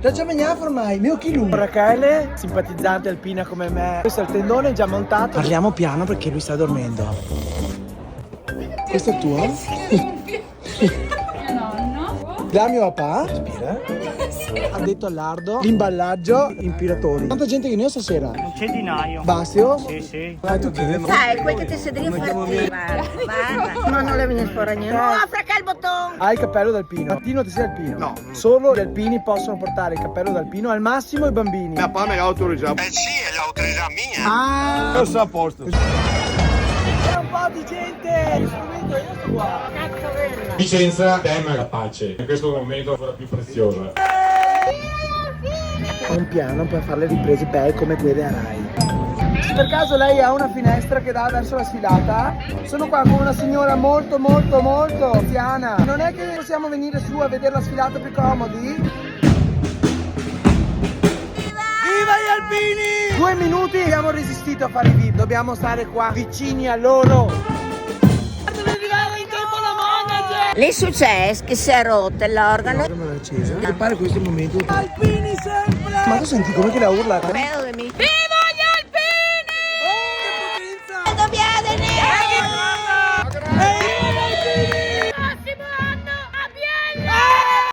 Da già mangiato ormai, mio chilo. Rachele, simpatizzante alpina come me. Questo è il tendone già montato. Parliamo piano perché lui sta dormendo. Questo è tuo? Mio nonno. Da mio papà. Respira. Ha detto all'Ardo l'imballaggio impiratori. Tanta gente che ne ho stasera. Un centinaio. Bastio? Sì. Vai tu che Sai, quel che ti sedria forte. Guarda. Ma non le viene fuori niente. No, fracca il bottone. Hai il cappello d'alpino. Mattino ti sei alpino? No. Solo gli alpini possono portare il cappello d'alpino, al massimo i bambini. Mia papà mi ha autorizzato. Sì, è l'autorità mia. Ah! Io sono a posto. C'è un po' di gente! Io sto qua. Vicenza tema la pace, in questo momento è ancora più preziosa. Ho un piano per fare le riprese belle come quelle a Rai. Se per caso lei ha una finestra che dà verso la sfilata, sono qua con una signora molto anziana. Non è che possiamo venire su a vedere la sfilata più comodi? Viva gli alpini! 2 minuti abbiamo resistito a fare i VIP, dobbiamo stare qua vicini a loro. Lì successo che si è rotto l'organo. Me l'ho accesa. Mi pare questo il momento. Alpini sempre! Ma tu senti come che la urla? Spero che mi...